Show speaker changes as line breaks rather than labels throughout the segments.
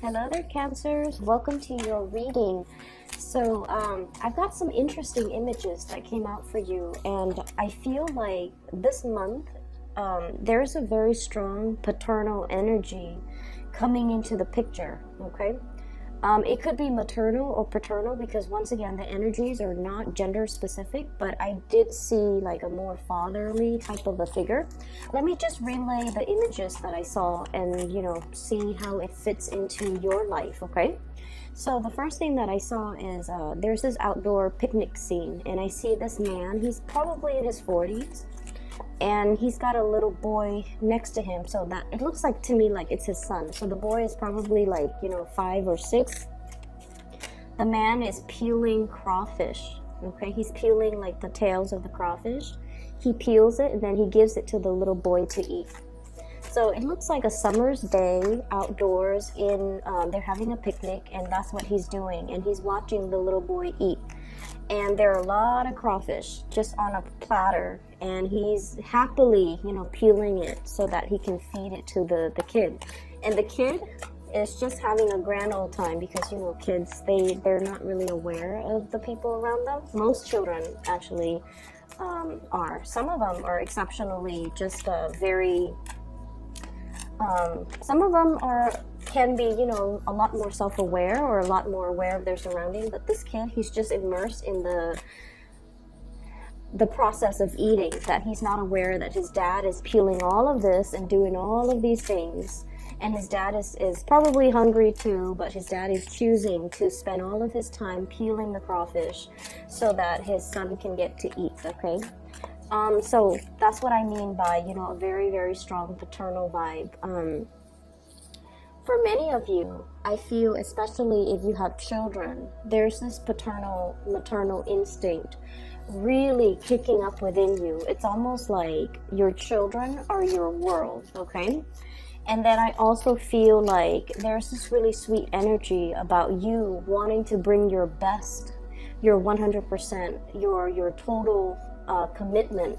Hello there, Cancers. Welcome to your reading. So I've got some interesting images that came out for you, and I feel like this month there's a very strong paternal energy coming into the picture, okay? It could be maternal or paternal because once again the energies are not gender specific, but I did see like a more fatherly type of a figure. Let me just relay the images that I saw and see how it fits into your life, okay? So the first thing that I saw is there's this outdoor picnic scene, and I see this man. He's probably in his 40s, and he's got a little boy next to him, so that it looks like to me like it's his son. So the boy is probably like 5 or 6. The man is peeling crawfish, okay? He's peeling like the tails of the crawfish. He peels it and then he gives it to the little boy to eat. So it looks like a summer's day outdoors in they're having a picnic, and that's what he's doing, and he's watching the little boy eat. And there are a lot of crawfish just on a platter, and he's happily, peeling it so that he can feed it to the kid. And the kid is just having a grand old time because, kids, they're not really aware of the people around them. Most children actually are. Some of them are exceptionally just very... some of them can be, a lot more self-aware or a lot more aware of their surroundings. But this kid, he's just immersed in the process of eating, that he's not aware that his dad is peeling all of this and doing all of these things. And his dad is probably hungry too, but his dad is choosing to spend all of his time peeling the crawfish so that his son can get to eat, okay? So that's what I mean by, a very, very strong paternal vibe. For many of you, I feel, especially if you have children, there's this paternal, maternal instinct really kicking up within you. It's almost like your children are your world, okay? And then I also feel like there's this really sweet energy about you wanting to bring your best, your 100%, your total commitment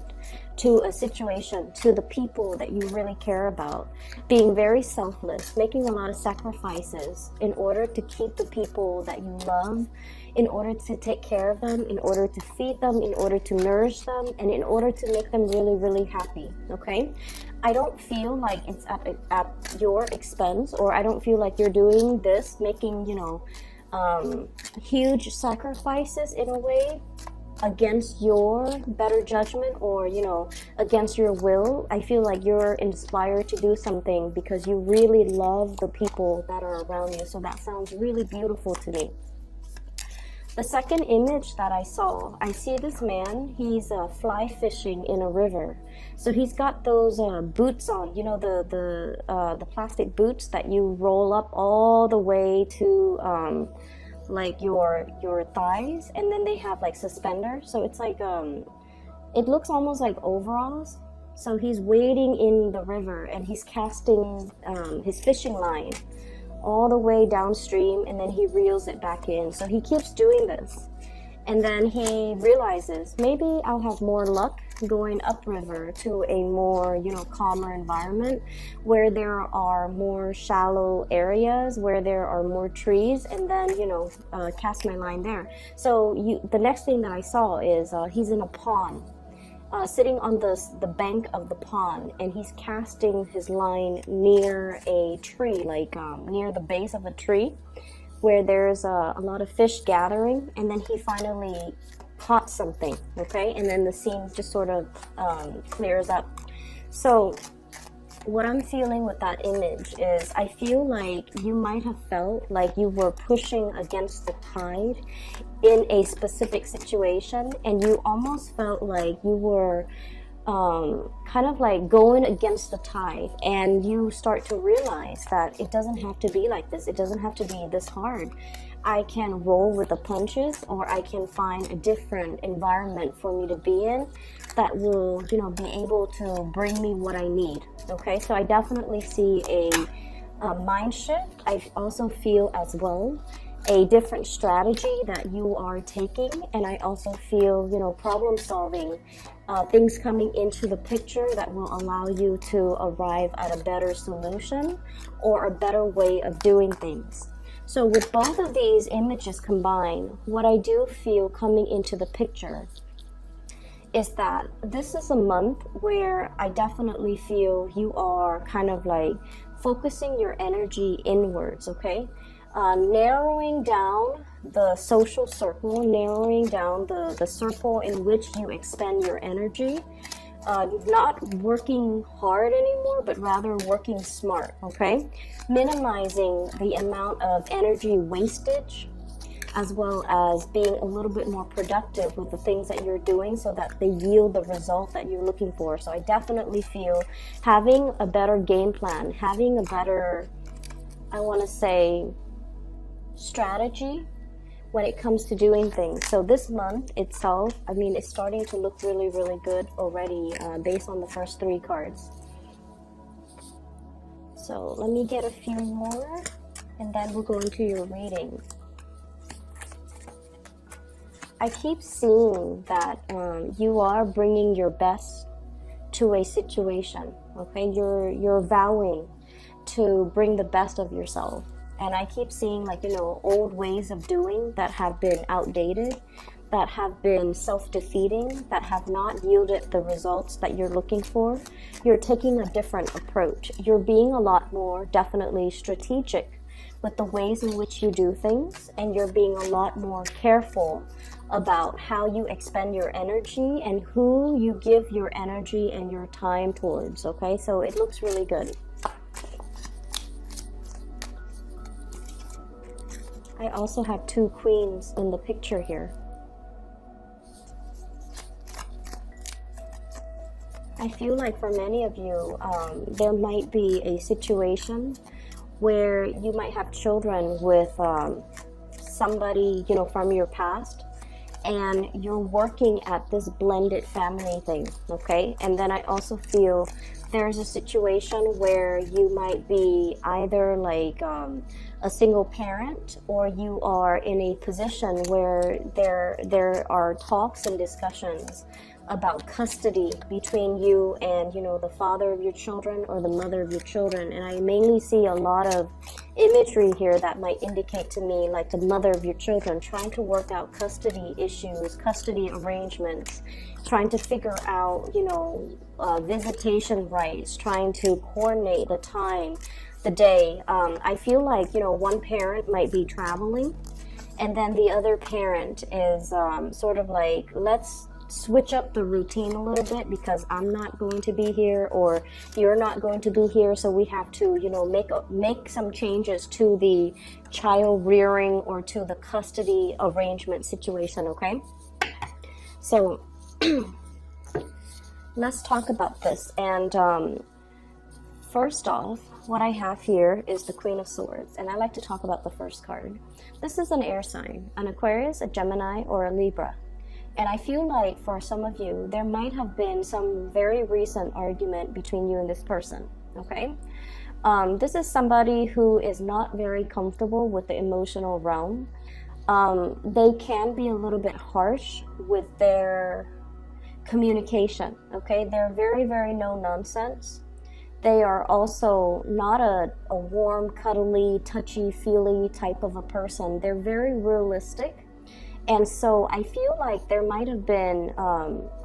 to a situation, to the people that you really care about, being very selfless, making a lot of sacrifices in order to keep the people that you love, in order to take care of them, in order to feed them, in order to nourish them, and in order to make them really, really happy, okay? I don't feel like it's at your expense, or I don't feel like you're doing this, making, huge sacrifices in a way against your better judgment or, against your will. I feel like you're inspired to do something because you really love the people that are around you. So that sounds really beautiful to me. The second image that I saw, I see this man, he's fly fishing in a river. So he's got those boots on, the plastic boots that you roll up all the way to like your thighs, and then they have like suspenders. So it's like it looks almost like overalls. So he's wading in the river and he's casting his fishing line all the way downstream, and then he reels it back in. So he keeps doing this, and then he realizes maybe I'll have more luck going upriver to a more calmer environment where there are more shallow areas, where there are more trees, and then cast my line there. So the next thing that I saw is he's in a pond, sitting on the bank of the pond, and he's casting his line near a tree, like near the base of a tree where there's a lot of fish gathering, and then he finally caught something, okay? And then the scene just sort of clears up. So what I'm feeling with that image is I feel like you might have felt like you were pushing against the tide in a specific situation, and you almost felt like you were kind of like going against the tide, and you start to realize that it doesn't have to be like this. It doesn't have to be this hard. I can roll with the punches, or I can find a different environment for me to be in that will, be able to bring me what I need. Okay, so I definitely see a mind shift. I also feel as well a different strategy that you are taking, and I also feel, problem solving things coming into the picture that will allow you to arrive at a better solution or a better way of doing things. So with both of these images combined, what I do feel coming into the picture is that this is a month where I definitely feel you are kind of like focusing your energy inwards, okay? Narrowing down the social circle, narrowing down the circle in which you expend your energy, not working hard anymore, but rather working smart, okay? Minimizing the amount of energy wastage, as well as being a little bit more productive with the things that you're doing so that they yield the result that you're looking for. So I definitely feel having a better game plan, having a better, I want to say, strategy when it comes to doing things. So this month itself, I mean, it's starting to look really, really good already based on the first 3 cards. So let me get a few more and then we'll go into your reading. I keep seeing that you are bringing your best to a situation, okay? You're vowing to bring the best of yourself. And I keep seeing, like, you know, old ways of doing that have been outdated, that have been self-defeating, that have not yielded the results that you're looking for. You're taking a different approach. You're being a lot more definitely strategic with the ways in which you do things, and you're being a lot more careful about how you expend your energy and who you give your energy and your time towards, okay? So it looks really good. I also have 2 queens in the picture here. I feel like for many of you, there might be a situation where you might have children with somebody, you know, from your past, and you're working at this blended family thing, okay? And then I also feel there's a situation where you might be either like a single parent, or you are in a position where there are talks and discussions about custody between you and, you know, the father of your children or the mother of your children. And I mainly see a lot of imagery here that might indicate to me like the mother of your children trying to work out custody issues, custody arrangements, trying to figure out, you know, visitation rights, trying to coordinate the time, the day. I feel like, you know, one parent might be traveling, and then the other parent is sort of like, let's switch up the routine a little bit because I'm not going to be here or you're not going to be here, so we have to, you know, make some changes to the child rearing or to the custody arrangement situation, okay? So let's talk about this. And first off, what I have here is the Queen of Swords, and I like to talk about the first card. This is an air sign, an Aquarius, a Gemini, or a Libra. And I feel like for some of you, there might have been some very recent argument between you and this person, okay? This is somebody who is not very comfortable with the emotional realm. They can be a little bit harsh with their communication, okay? They're very, very no nonsense. They are also not a warm, cuddly, touchy-feely type of a person. They're very realistic. And so I feel like there might have been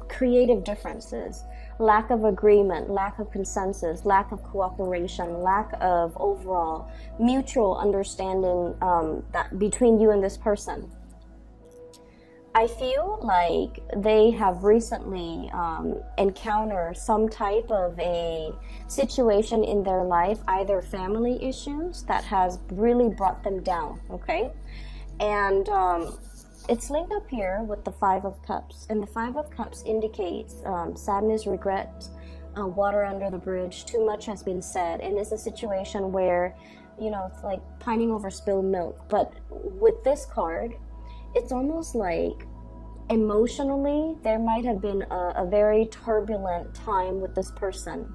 creative differences, lack of agreement, lack of consensus, lack of cooperation, lack of overall mutual understanding that between you and this person. I feel like they have recently encountered some type of a situation in their life, either family issues that has really brought them down, okay? And it's linked up here with the 5 of Cups, and the 5 of Cups indicates sadness, regret, water under the bridge. Too much has been said, and it's a situation where, you know, it's like pining over spilled milk. But with this card, it's almost like emotionally there might have been a very turbulent time with this person.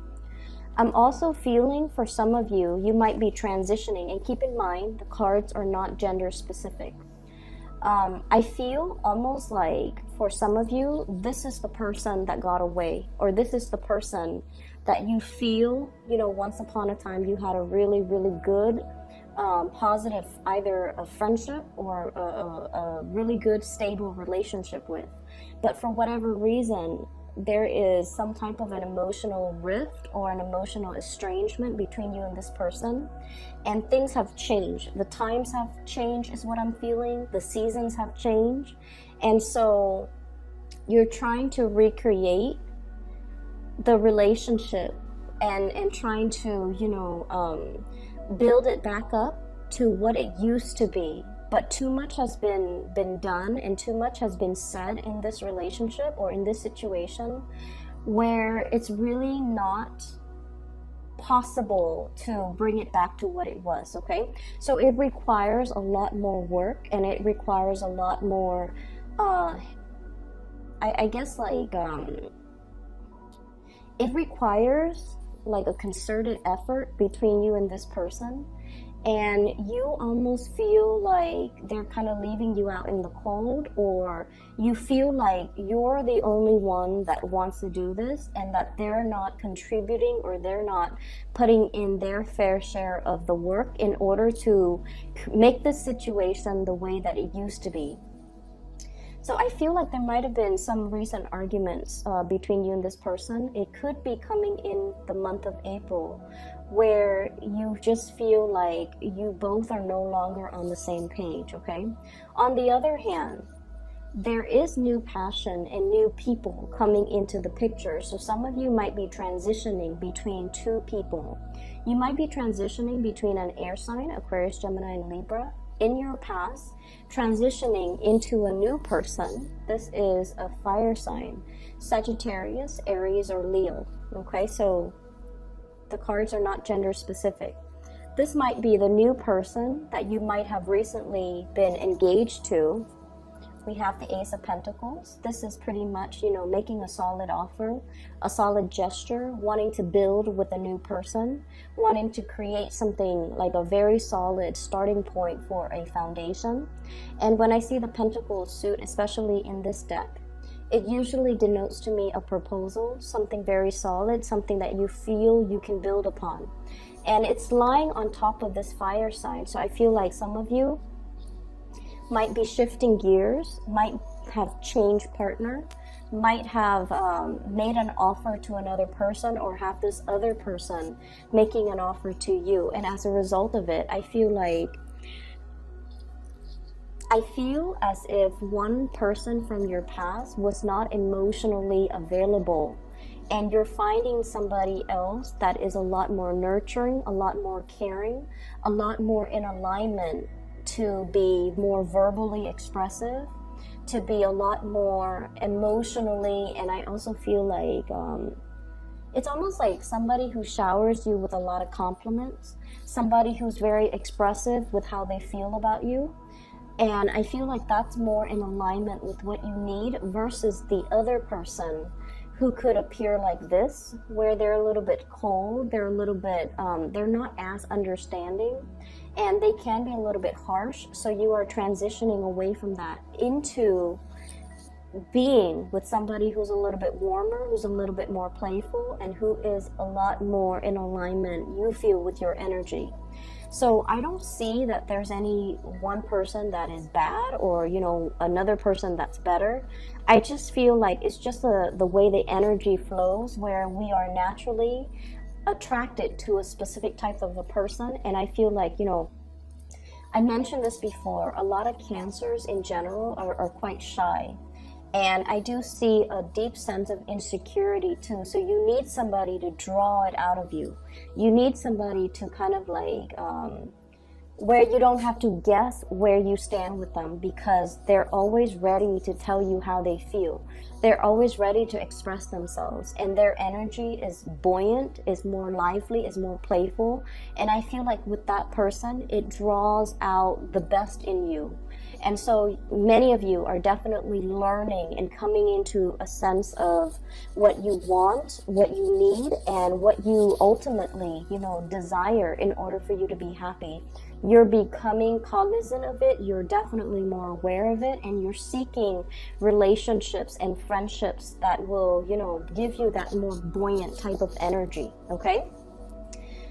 I'm also feeling for some of you, you might be transitioning, and keep in mind the cards are not gender specific. I feel almost like for some of you, this is the person that got away, or this is the person that you feel, once upon a time you had a really, really good, positive, either a friendship or a really good, stable relationship with. But for whatever reason, there is some type of an emotional rift or an emotional estrangement between you and this person, and things have changed. The times have changed is what I'm feeling. The seasons have changed, and so you're trying to recreate the relationship and trying to build it back up to what it used to be. But too much has been done, and too much has been said in this relationship or in this situation, where it's really not possible to bring it back to what it was. Okay, so it requires a lot more work, and it requires a lot more I guess it requires like a concerted effort between you and this person. And you almost feel like they're kind of leaving you out in the cold, or you feel like you're the only one that wants to do this, and that they're not contributing, or they're not putting in their fair share of the work in order to make this situation the way that it used to be. So I feel like there might have been some recent arguments between you and this person. It could be coming in the month of April, where you just feel like you both are no longer on the same page, okay? On the other hand, there is new passion and new people coming into the picture. So some of you might be transitioning between two people. You might be transitioning between an air sign, Aquarius, Gemini, and Libra, in your past, transitioning into a new person. This is a fire sign, Sagittarius, Aries, or Leo, okay? So the cards are not gender specific. This might be the new person that you might have recently been engaged to. We have the Ace of Pentacles. This is pretty much, making a solid offer, a solid gesture, wanting to build with a new person, wanting to create something like a very solid starting point for a foundation. And when I see the Pentacles suit, especially in this deck, it usually denotes to me a proposal, something very solid, something that you feel you can build upon. And it's lying on top of this fire sign. So I feel like some of you might be shifting gears, might have changed partner, might have made an offer to another person, or have this other person making an offer to you. And as a result of it, I feel as if one person from your past was not emotionally available, and you're finding somebody else that is a lot more nurturing, a lot more caring, a lot more in alignment, to be more verbally expressive, to be a lot more emotionally. And I also feel like it's almost like somebody who showers you with a lot of compliments, somebody who's very expressive with how they feel about you. And I feel like that's more in alignment with what you need, versus the other person who could appear like this, where they're a little bit cold, they're a little bit, they're not as understanding, and they can be a little bit harsh. So you are transitioning away from that into being with somebody who's a little bit warmer, who's a little bit more playful, and who is a lot more in alignment, you feel, with your energy. So I don't see that there's any one person that is bad, or, another person that's better. I just feel like it's just the way the energy flows, where we are naturally attracted to a specific type of a person. And I feel like, I mentioned this before, a lot of Cancers in general are quite shy. And I do see a deep sense of insecurity too. So you need somebody to draw it out of you. You need somebody to kind of like, where you don't have to guess where you stand with them, because they're always ready to tell you how they feel. They're always ready to express themselves, and their energy is buoyant, is more lively, is more playful. And I feel like with that person, it draws out the best in you. And so many of you are definitely learning and coming into a sense of what you want, what you need, and what you ultimately, desire in order for you to be happy. You're becoming cognizant of it, you're definitely more aware of it, and you're seeking relationships and friendships that will, give you that more buoyant type of energy, okay?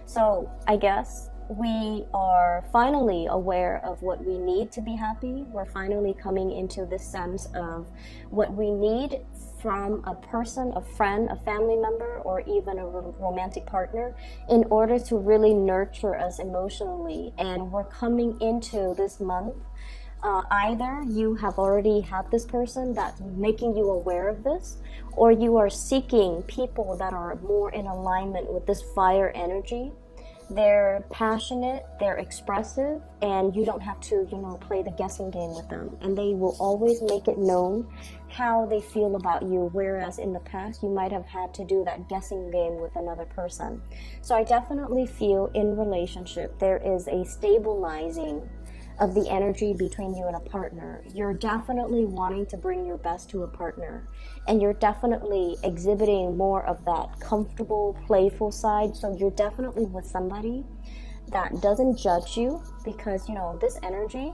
So I guess we are finally aware of what we need to be happy. We're finally coming into this sense of what we need from a person, a friend, a family member, or even a romantic partner in order to really nurture us emotionally. And we're coming into this month. Either you have already had this person that's making you aware of this, or you are seeking people that are more in alignment with this fire energy. They're passionate, they're expressive, and you don't have to, play the guessing game with them. And they will always make it known how they feel about you, whereas in the past you might have had to do that guessing game with another person. So I definitely feel in relationship there is a stabilizing of the energy between you and a partner. You're definitely wanting to bring your best to a partner, and you're definitely exhibiting more of that comfortable, playful side. So you're definitely with somebody that doesn't judge you, because this energy,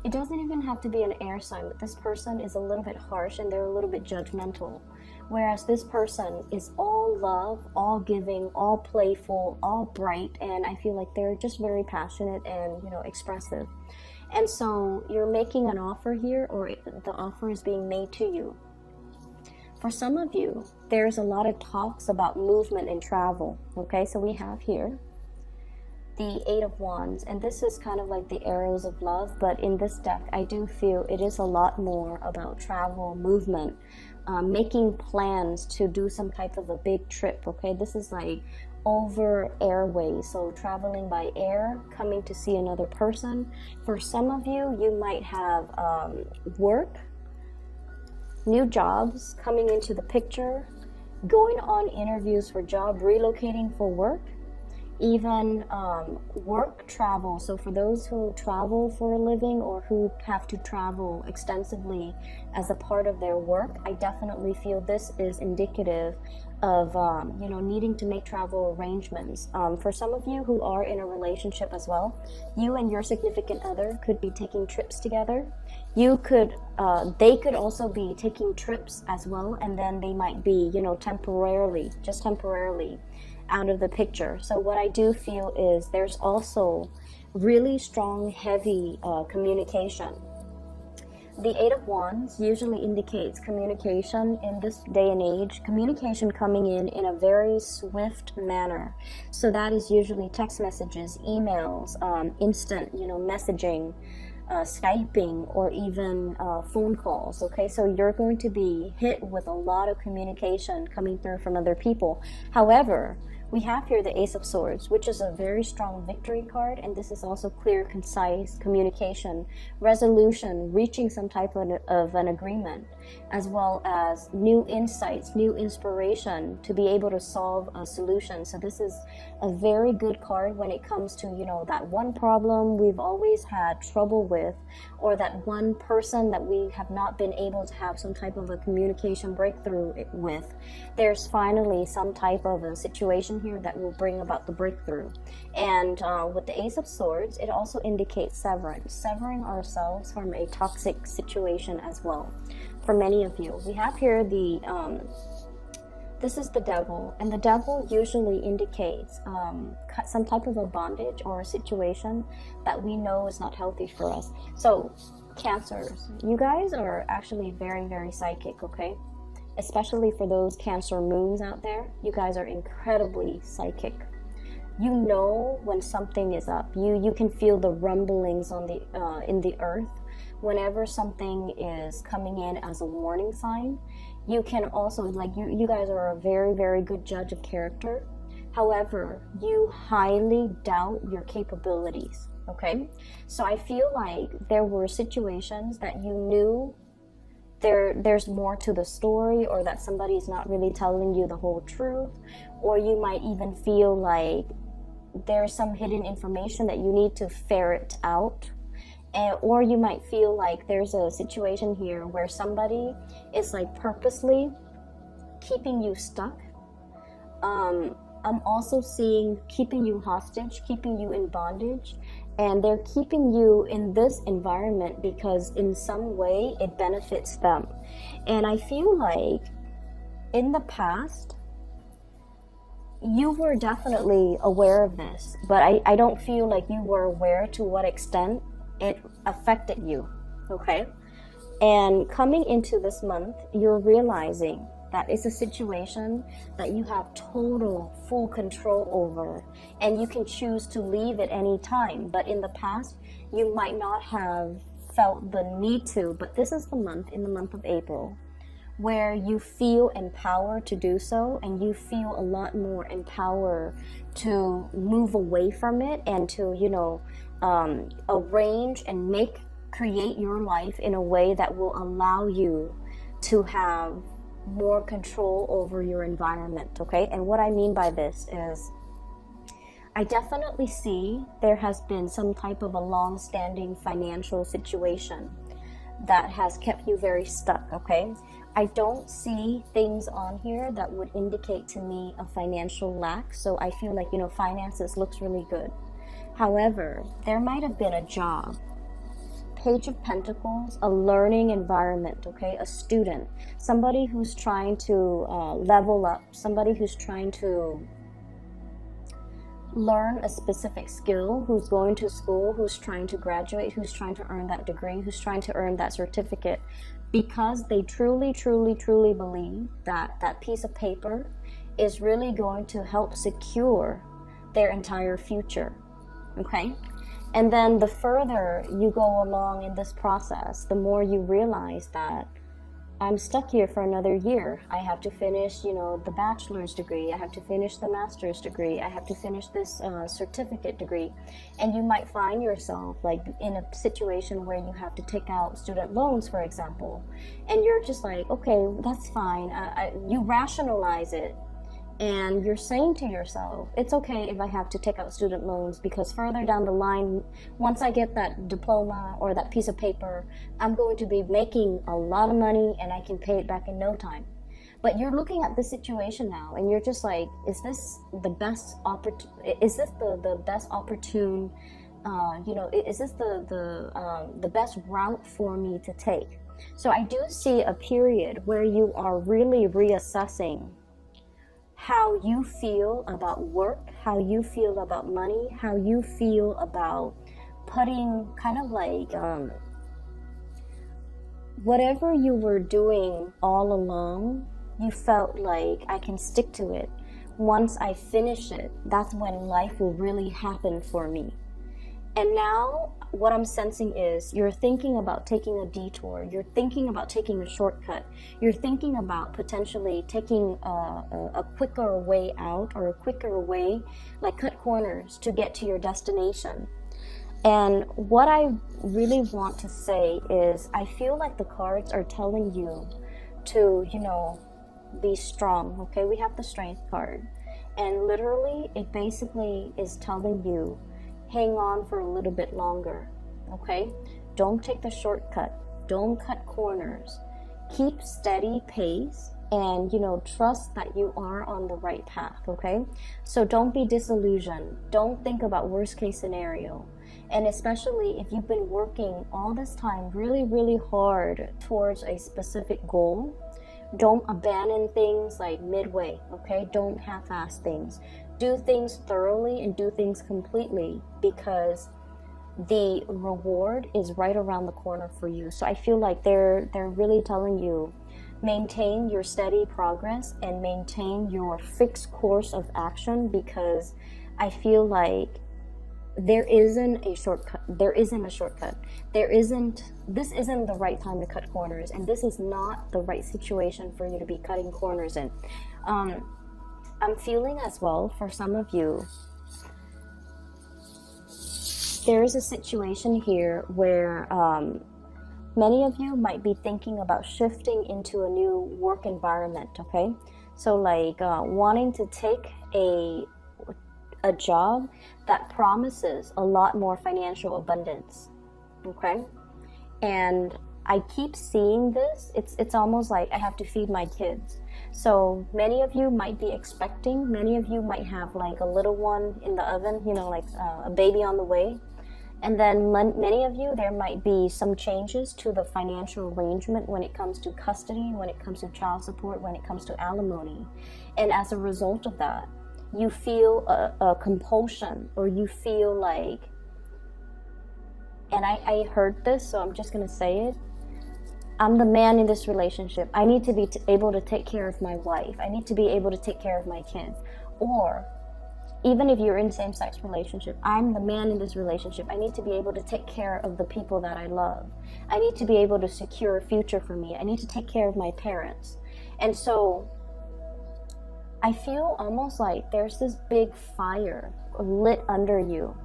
it doesn't even have to be an air sign, but this person is a little bit harsh and they're a little bit judgmental, whereas this person is all love, all giving, all playful, all bright, and I feel like they're just very passionate and expressive. And so you're making an offer here, or the offer is being made to you. For some of you, there's a lot of talks about movement and travel. Okay, so we have here the Eight of Wands, and this is kind of like the arrows of love, but in this deck I do feel it is a lot more about travel, movement, making plans to do some type of a big trip. Okay, this is like over airways, so traveling by air, coming to see another person. For some of you, you might have work, new jobs coming into the picture, going on interviews for job, relocating for work, even work travel. So for those who travel for a living or who have to travel extensively as a part of their work, I definitely feel this is indicative of needing to make travel arrangements. For some of you who are in a relationship as well, you and your significant other could be taking trips together. They could also be taking trips as well, and then they might be temporarily out of the picture. So what I do feel is there's also really strong, heavy communication. The Eight of Wands usually indicates communication in this day and age, communication coming in a very swift manner. So that is usually text messages, emails, instant, messaging, Skyping, or even phone calls. Okay, so you're going to be hit with a lot of communication coming through from other people. However, we have here the Ace of Swords, which is a very strong victory card, and this is also clear, concise communication, resolution, reaching some type of an agreement, as well as new insights, new inspiration to be able to solve a solution. So this is a very good card when it comes to, that one problem we've always had trouble with, or that one person that we have not been able to have some type of a communication breakthrough with. There's finally some type of a situation here that will bring about the breakthrough. And with the Ace of Swords, it also indicates severing ourselves from a toxic situation as well. For many of you, we have here this is the Devil, and the Devil usually indicates some type of a bondage or a situation that we know is not healthy for us. So Cancers, you guys are actually very, very psychic, okay? Especially for those Cancer moons out there, you guys are incredibly psychic. You know when something is up. You can feel the rumblings on the in the earth whenever something is coming in as a warning sign. You can also, you guys are a very, very good judge of character. However, you highly doubt your capabilities, okay? So I feel like there were situations that you knew there's more to the story, or that somebody's not really telling you the whole truth, or you might even feel like there's some hidden information that you need to ferret out. or you might feel like there's a situation here where somebody is like purposely keeping you stuck. I'm also seeing keeping you hostage, keeping you in bondage, and they're keeping you in this environment because in some way it benefits them. And I feel like in the past, you were definitely aware of this, but I don't feel like you were aware to what extent it affected you, okay? And coming into this month, you're realizing that it's a situation that you have total, full control over, and you can choose to leave at any time. But in the past, you might not have felt the need to, but this is the month, in the month of April, where you feel empowered to do so, and you feel a lot more empowered to move away from it and to, arrange and create your life in a way that will allow you to have more control over your environment, okay? And what I mean by this is, I definitely see there has been some type of a long-standing financial situation that has kept you very stuck, okay? I don't see things on here that would indicate to me a financial lack, so I feel like, finances looks really good. However, there might have been a job, Page of Pentacles, a learning environment, okay? A student, somebody who's trying to level up, somebody who's trying to learn a specific skill, who's going to school, who's trying to graduate, who's trying to earn that degree, who's trying to earn that certificate, because they truly, truly, truly believe that that piece of paper is really going to help secure their entire future, okay? And then the further you go along in this process, the more you realize that I'm stuck here for another year. I have to finish, the bachelor's degree. I have to finish the master's degree. I have to finish this certificate degree. And you might find yourself like in a situation where you have to take out student loans, for example. And you're just like, okay, that's fine. You rationalize it. And you're saying to yourself, it's okay if I have to take out student loans, because further down the line, once I get that diploma or that piece of paper, I'm going to be making a lot of money and I can pay it back in no time. But you're looking at the situation now and you're just like, is this the best is this the best opportune, is this the best route for me to take? So I do see a period where you are really reassessing how you feel about work, how you feel about money, how you feel about putting kind of like whatever you were doing all along, you felt like I can stick to it. Once I finish it, that's when life will really happen for me. And now what I'm sensing is you're thinking about taking a detour. You're thinking about taking a shortcut. You're thinking about potentially taking a quicker way out, or a quicker way, like cut corners to get to your destination. And what I really want to say is I feel like the cards are telling you to, be strong, okay? We have the Strength card. And literally, it basically is telling you, hang on for a little bit longer, okay? Don't take the shortcut. Don't cut corners. Keep steady pace and, trust that you are on the right path, okay? So don't be disillusioned. Don't think about worst case scenario. And especially if you've been working all this time really, really hard towards a specific goal, don't abandon things like midway, okay? Don't half-ass things. Do things thoroughly and do things completely, because the reward is right around the corner for you. So I feel like they're really telling you, maintain your steady progress and maintain your fixed course of action, because I feel like there isn't a shortcut. This isn't the right time to cut corners, and this is not the right situation for you to be cutting corners in. I'm feeling as well, for some of you, there is a situation here where many of you might be thinking about shifting into a new work environment, okay? So like wanting to take a job that promises a lot more financial abundance, okay? And I keep seeing this. It's almost like I have to feed my kids. So many of you might be expecting, many of you might have like a little one in the oven, you know, like a baby on the way. And then many of you, there might be some changes to the financial arrangement when it comes to custody, when it comes to child support, when it comes to alimony. And as a result of that, you feel a compulsion, or you feel like, and I heard this, so I'm just going to say it. I'm the man in this relationship. I need to be able to take care of my wife. I need to be able to take care of my kids. Or even if you're in a same-sex relationship, I'm the man in this relationship. I need to be able to take care of the people that I love. I need to be able to secure a future for me. I need to take care of my parents. And so I feel almost like there's this big fire lit under you,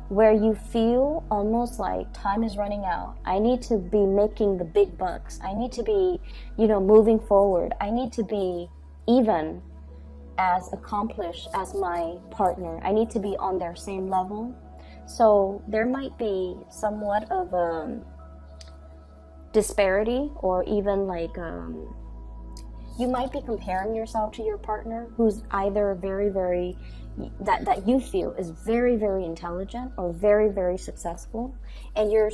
where you feel almost like time is running out. I need to be making the big bucks. I need to be, moving forward. I need to be even as accomplished as my partner. I need to be on their same level. So there might be somewhat of a disparity, or even like you might be comparing yourself to your partner who's either very, very, that you feel is very, very intelligent or very, very successful, and you're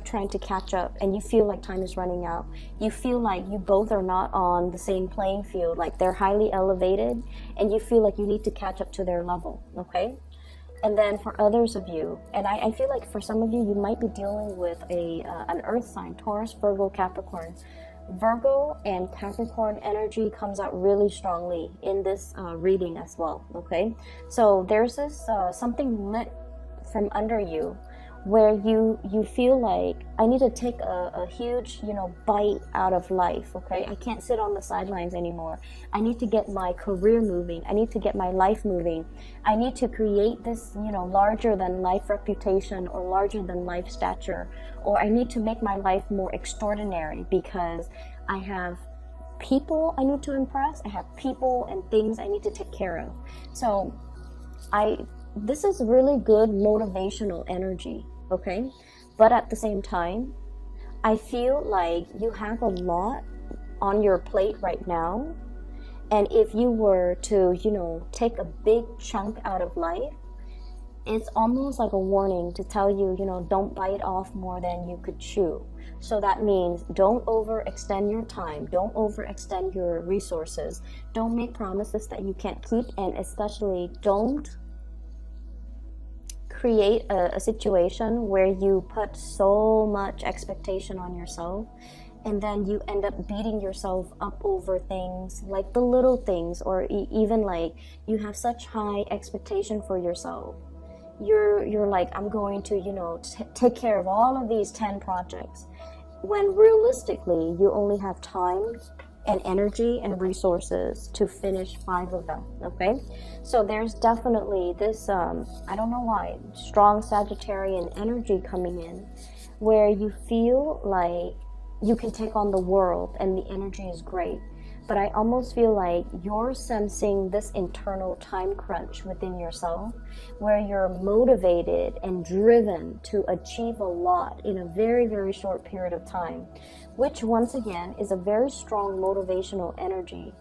trying to catch up, and you feel like time is running out. You feel like you both are not on the same playing field, like they're highly elevated, and you feel like you need to catch up to their level, okay? And then for others of you, and I feel like for some of you, you might be dealing with an earth sign, Taurus, Virgo, Capricorn. Virgo and Capricorn energy comes out really strongly in this reading as well, okay? So there's this something lit from under you, where you feel like, I need to take a huge, bite out of life, okay? I can't sit on the sidelines anymore. I need to get my career moving. I need to get my life moving. I need to create this, larger than life reputation, or larger than life stature, or I need to make my life more extraordinary, because I have people I need to impress. I have people and things I need to take care of. So this is really good motivational energy, okay? But at the same time, I feel like you have a lot on your plate right now. And if you were to, take a big chunk out of life, it's almost like a warning to tell you, don't bite off more than you could chew. So that means don't overextend your time, don't overextend your resources, don't make promises that you can't keep, and especially don't create a situation where you put so much expectation on yourself, and then you end up beating yourself up over things, like the little things, or even like you have such high expectation for yourself. You're like, I'm going to, take care of all of these 10 projects, when realistically you only have time and energy and resources to finish 5 of them, okay? So there's definitely this, I don't know why, strong Sagittarian energy coming in, where you feel like you can take on the world and the energy is great. But I almost feel like you're sensing this internal time crunch within yourself, where you're motivated and driven to achieve a lot in a very, very short period of time, which once again is a very strong motivational energy.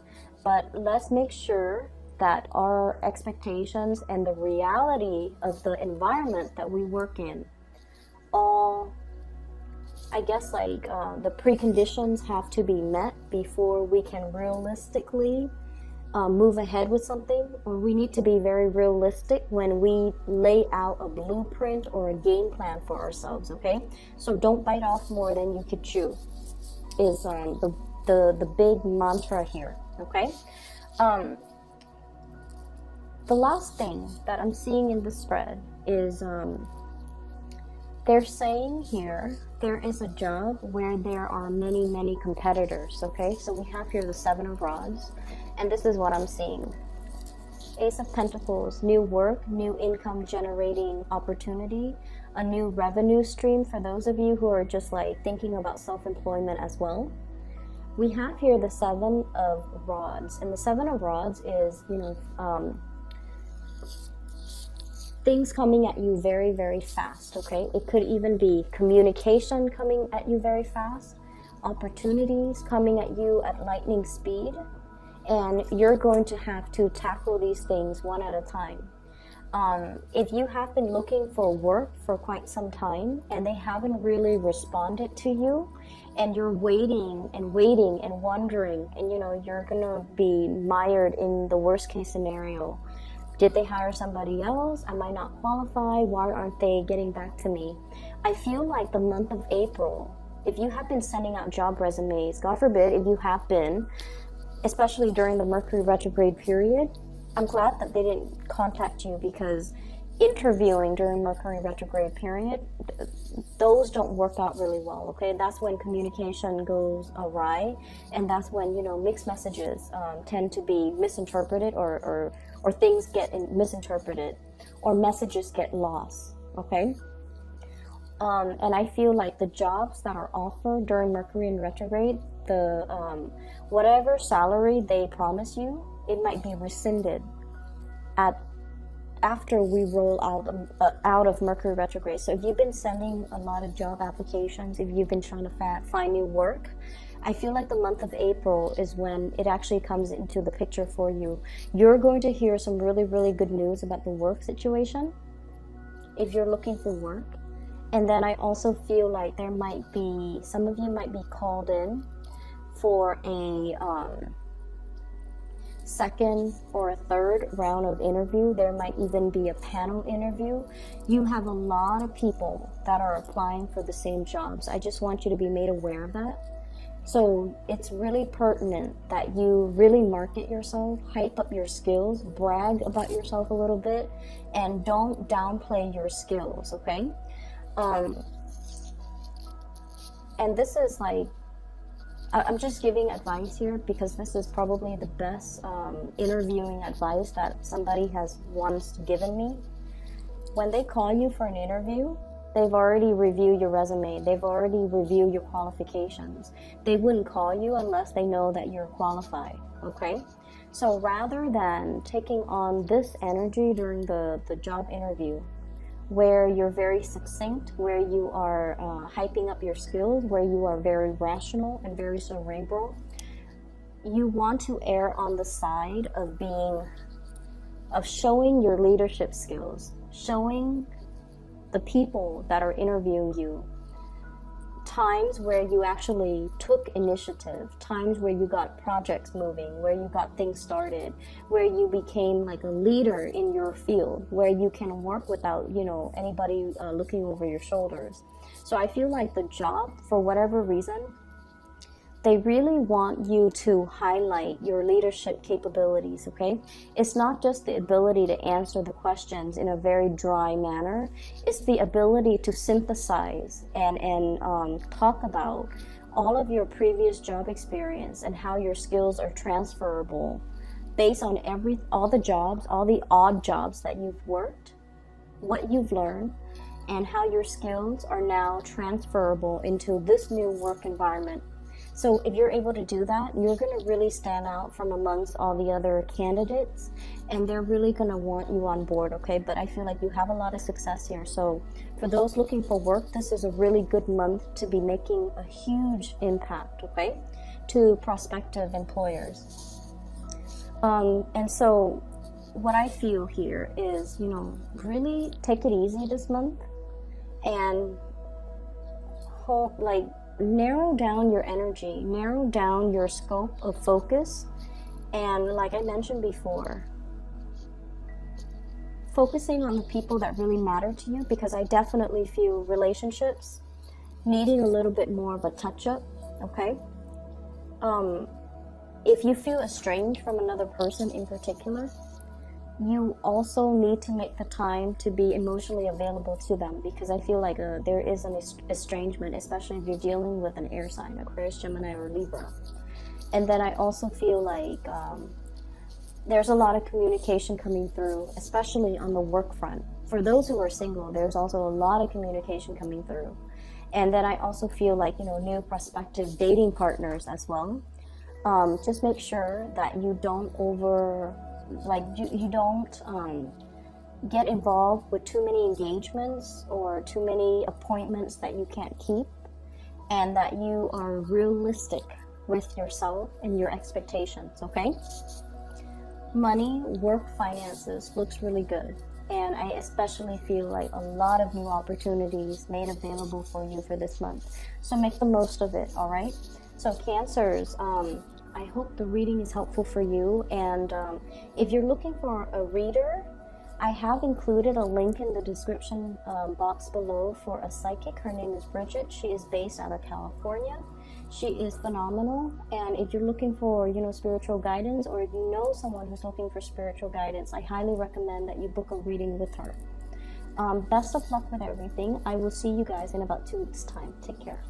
But let's make sure that our expectations and the reality of the environment that we work in all, I guess, like the preconditions have to be met before we can realistically move ahead with something, or we need to be very realistic when we lay out a blueprint or a game plan for ourselves, okay? So don't bite off more than you could chew is the big mantra here, okay? The last thing that I'm seeing in the spread is they're saying here there is a job where there are many, many competitors, okay? So we have here the 7 of Rods, and this is what I'm seeing. Ace of Pentacles, new work, new income generating opportunity, a new revenue stream for those of you who are just like thinking about self-employment as well. We have here the 7 of Rods, and the 7 of Rods is, things coming at you very, very fast, okay? It could even be communication coming at you very fast, opportunities coming at you at lightning speed, and you're going to have to tackle these things one at a time. If you have been looking for work for quite some time and they haven't really responded to you, and you're waiting and waiting and wondering, and you know, you're gonna be mired in the worst case scenario. Did they hire somebody else? Am I not qualified? Why aren't they getting back to me? I feel like the month of April, if you have been sending out job resumes, God forbid if you have been, especially during the Mercury retrograde period, I'm glad that they didn't contact you, because interviewing during Mercury retrograde period, those don't work out really well, okay? That's when communication goes awry, and that's when, you know, mixed messages tend to be misinterpreted, or things get misinterpreted, or messages get lost, okay? And I feel like the jobs that are offered during Mercury in retrograde, the whatever salary they promise you, it might be rescinded after we roll out of Mercury retrograde. So if you've been sending a lot of job applications, if you've been trying to find new work, I feel like the month of April is when it actually comes into the picture for you. You're going to hear some really, really good news about the work situation if you're looking for work. And then I also feel like there might be, some of you might be called in for a second or a third round of interview. There might even be a panel interview. You have a lot of people that are applying for the same jobs. I just want you to be made aware of that. So it's really pertinent that you really market yourself, hype up your skills, brag about yourself a little bit, and don't downplay your skills, okay? And this is like, I'm just giving advice here because this is probably the best interviewing advice that somebody has once given me. When they call you for an interview, they've already reviewed your resume. They've already reviewed your qualifications. They wouldn't call you unless they know that you're qualified, okay? So rather than taking on this energy during the job interview, where you're very succinct, where you are hyping up your skills, where you are very rational and very cerebral, you want to err on the side of showing your leadership skills, showing the people that are interviewing you times where you actually took initiative, times where you got projects moving, where you got things started, where you became like a leader in your field, where you can work without, you know, anybody looking over your shoulders. So I feel like the job, for whatever reason, they really want you to highlight your leadership capabilities, okay? It's not just the ability to answer the questions in a very dry manner. It's the ability to synthesize and talk about all of your previous job experience and how your skills are transferable based on all the jobs, all the odd jobs that you've worked, what you've learned, and how your skills are now transferable into this new work environment. So if you're able to do that, you're going to really stand out from amongst all the other candidates, and they're really going to want you on board, okay? But I feel like you have a lot of success here. So for those looking for work, this is a really good month to be making a huge impact, okay, to prospective employers. And so what I feel here is, you know, really take it easy this month and narrow down your energy, narrow down your scope of focus, and like I mentioned before, focusing on the people that really matter to you, because I definitely feel relationships needing a little bit more of a touch-up, okay? If you feel estranged from another person in particular, you also need to make the time to be emotionally available to them, because I feel like there is an estrangement, especially if you're dealing with an air sign, Aquarius, Gemini, or Libra. And then I also feel like there's a lot of communication coming through, especially on the work front. For those who are single, there's also a lot of communication coming through. And then I also feel like, you know, new prospective dating partners as well. Just make sure that you don't get involved with too many engagements or too many appointments that you can't keep, and that you are realistic with yourself and your expectations, okay? Money, work, finances looks really good. And I especially feel like a lot of new opportunities made available for you for this month. So make the most of it, all right? So Cancers, I hope the reading is helpful for you. And if you're looking for a reader, I have included a link in the description box below for a psychic. Her name is Bridget. She is based out of California. She is phenomenal. And if you're looking for, spiritual guidance, or if you know someone who's looking for spiritual guidance, I highly recommend that you book a reading with her. Best of luck with everything. I will see you guys in about 2 weeks' time. Take care.